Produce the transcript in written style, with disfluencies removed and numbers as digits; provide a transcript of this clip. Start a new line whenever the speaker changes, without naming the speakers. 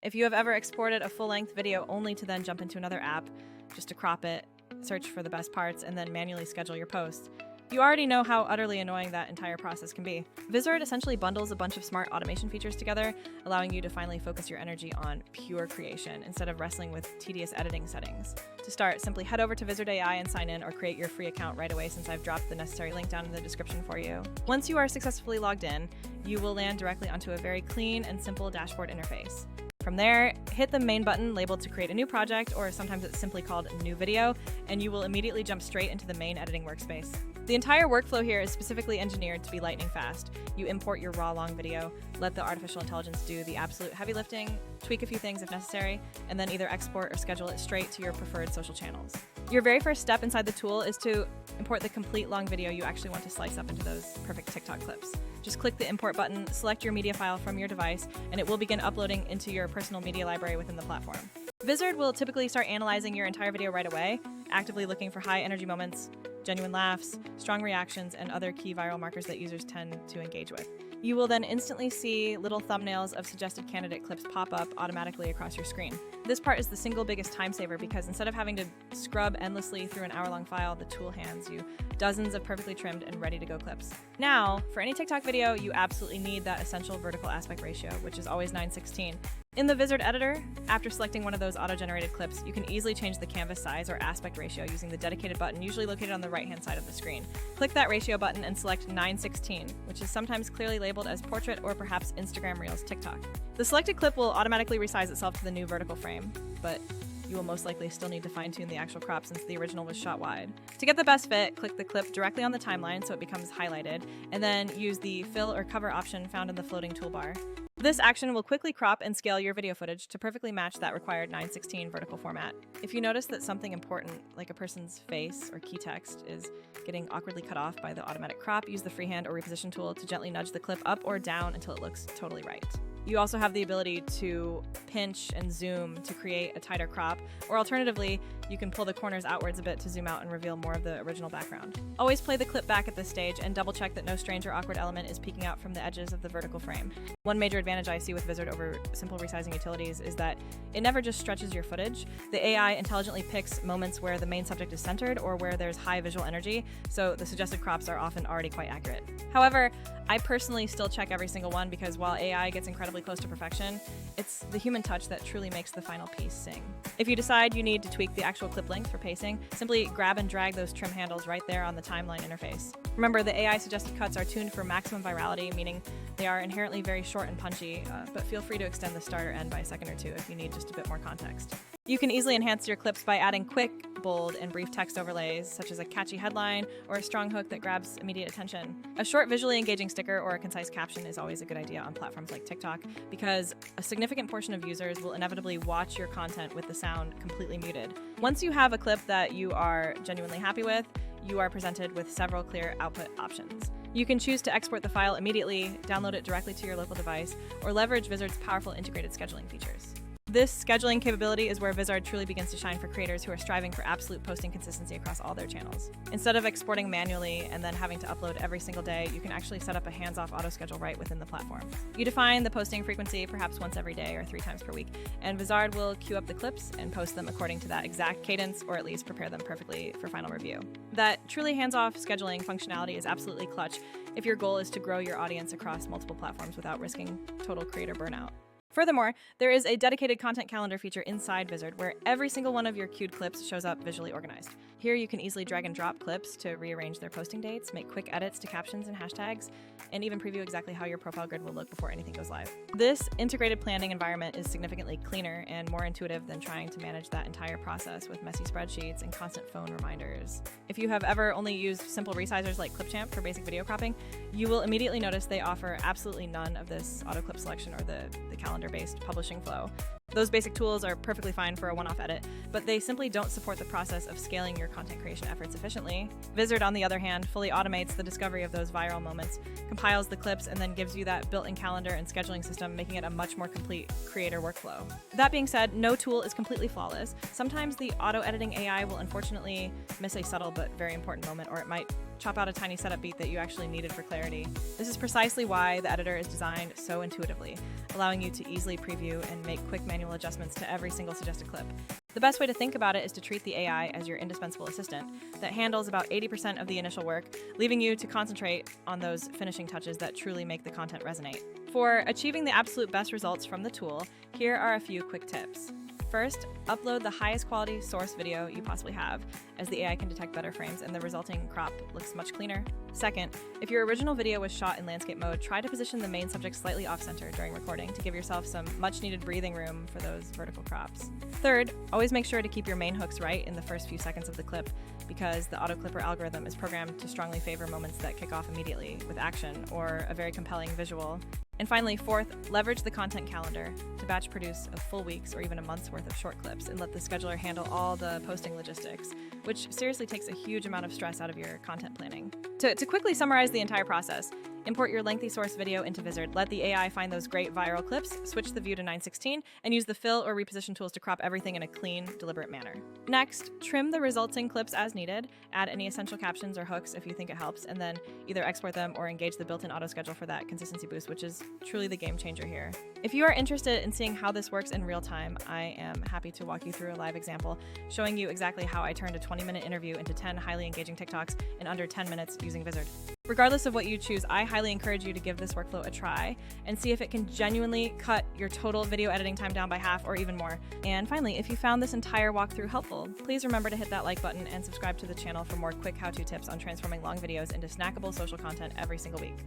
If you have ever exported a full-length video only to then jump into another app just to crop it, search for the best parts, and then manually schedule your posts, you already know how utterly annoying that entire process can be. Vizard essentially bundles a bunch of smart automation features together, allowing you to finally focus your energy on pure creation instead of wrestling with tedious editing settings. To start, simply head over to Vizard AI and sign in or create your free account right away since I've dropped the necessary link down in the description for you. Once you are successfully logged in, you will land directly onto a very clean and simple dashboard interface. From there, hit the main button labeled to create a new project, or sometimes it's simply called New Video, and you will immediately jump straight into the main editing workspace. The entire workflow here is specifically engineered to be lightning fast. You import your raw long video, let the artificial intelligence do the absolute heavy lifting, tweak a few things if necessary, and then either export or schedule it straight to your preferred social channels. Your very first step inside the tool is to import the complete long video you actually want to slice up into those perfect TikTok clips. Just click the import button, select your media file from your device, and it will begin uploading into your personal media library within the platform. Vizard will typically start analyzing your entire video right away, actively looking for high energy moments, genuine laughs, strong reactions, and other key viral markers that users tend to engage with. You will then instantly see little thumbnails of suggested candidate clips pop up automatically across your screen. This part is the single biggest time saver because instead of having to scrub endlessly through an hour-long file, the tool hands you dozens of perfectly trimmed and ready to go clips. Now, for any TikTok video, you absolutely need that essential vertical aspect ratio, which is always 9:16. In the Vizard editor, after selecting one of those auto-generated clips, you can easily change the canvas size or aspect ratio using the dedicated button usually located on the right-hand side of the screen. Click that ratio button and select 9:16, which is sometimes clearly labeled as portrait or perhaps Instagram Reels TikTok. The selected clip will automatically resize itself to the new vertical frame, but you will most likely still need to fine-tune the actual crop since the original was shot wide. To get the best fit, click the clip directly on the timeline so it becomes highlighted, and then use the fill or cover option found in the floating toolbar. This action will quickly crop and scale your video footage to perfectly match that required 9:16 vertical format. If you notice that something important, like a person's face or key text, is getting awkwardly cut off by the automatic crop, use the freehand or reposition tool to gently nudge the clip up or down until it looks totally right. You also have the ability to pinch and zoom to create a tighter crop, or alternatively, you can pull the corners outwards a bit to zoom out and reveal more of the original background. Always play the clip back at this stage and double check that no strange or awkward element is peeking out from the edges of the vertical frame. One major advantage I see with Vizard over simple resizing utilities is that it never just stretches your footage. The AI intelligently picks moments where the main subject is centered or where there's high visual energy, so the suggested crops are often already quite accurate. However, I personally still check every single one because while AI gets incredibly close to perfection, it's the human touch that truly makes the final piece sing. If you decide you need to tweak the actual clip length for pacing, simply grab and drag those trim handles right there on the timeline interface. Remember, the AI suggested cuts are tuned for maximum virality, meaning they are inherently very short and punchy, but feel free to extend the start or end by a second or two if you need just a bit more context. You can easily enhance your clips by adding quick, bold, and brief text overlays, such as a catchy headline or a strong hook that grabs immediate attention. A short, visually engaging sticker or a concise caption is always a good idea on platforms like TikTok because a significant portion of users will inevitably watch your content with the sound completely muted. Once you have a clip that you are genuinely happy with, you are presented with several clear output options. You can choose to export the file immediately, download it directly to your local device, or leverage Vizard's powerful integrated scheduling features. This scheduling capability is where Vizard truly begins to shine for creators who are striving for absolute posting consistency across all their channels. Instead of exporting manually and then having to upload every single day, you can actually set up a hands-off auto schedule right within the platform. You define the posting frequency perhaps once every day or 3 times per week, and Vizard will queue up the clips and post them according to that exact cadence, or at least prepare them perfectly for final review. That truly hands-off scheduling functionality is absolutely clutch if your goal is to grow your audience across multiple platforms without risking total creator burnout. Furthermore, there is a dedicated content calendar feature inside Vizard where every single one of your queued clips shows up visually organized. Here you can easily drag and drop clips to rearrange their posting dates, make quick edits to captions and hashtags, and even preview exactly how your profile grid will look before anything goes live. This integrated planning environment is significantly cleaner and more intuitive than trying to manage that entire process with messy spreadsheets and constant phone reminders. If you have ever only used simple resizers like Clipchamp for basic video cropping, you will immediately notice they offer absolutely none of this auto clip selection or the calendar-based publishing flow. Those basic tools are perfectly fine for a one-off edit, but they simply don't support the process of scaling your content creation efforts efficiently. Vizard, on the other hand, fully automates the discovery of those viral moments, compiles the clips, and then gives you that built-in calendar and scheduling system, making it a much more complete creator workflow. That being said, no tool is completely flawless. Sometimes the auto-editing AI will unfortunately miss a subtle but very important moment, or it might chop out a tiny setup beat that you actually needed for clarity. This is precisely why the editor is designed so intuitively, allowing you to easily preview and make quick manual adjustments to every single suggested clip. The best way to think about it is to treat the AI as your indispensable assistant that handles about 80% of the initial work, leaving you to concentrate on those finishing touches that truly make the content resonate. For achieving the absolute best results from the tool, here are a few quick tips. First, upload the highest quality source video you possibly have, as the AI can detect better frames and the resulting crop looks much cleaner. Second, if your original video was shot in landscape mode, try to position the main subject slightly off-center during recording to give yourself some much-needed breathing room for those vertical crops. Third, always make sure to keep your main hooks right in the first few seconds of the clip, because the auto-clipper algorithm is programmed to strongly favor moments that kick off immediately with action or a very compelling visual. And finally, fourth, leverage the content calendar to batch produce a full week's or even a month's worth of short clips and let the scheduler handle all the posting logistics, which seriously takes a huge amount of stress out of your content planning. To quickly summarize the entire process, import your lengthy source video into Vizard, let the AI find those great viral clips, switch the view to 9:16, and use the fill or reposition tools to crop everything in a clean, deliberate manner. Next, trim the resulting clips as needed, add any essential captions or hooks if you think it helps, and then either export them or engage the built-in auto schedule for that consistency boost, which is truly the game changer here. If you are interested in seeing how this works in real time, I am happy to walk you through a live example showing you exactly how I turned a 20-minute interview into 10 highly engaging TikToks in under 10 minutes using Vizard. Regardless of what you choose, I highly encourage you to give this workflow a try and see if it can genuinely cut your total video editing time down by half or even more. And finally, if you found this entire walkthrough helpful, please remember to hit that like button and subscribe to the channel for more quick how-to tips on transforming long videos into snackable social content every single week.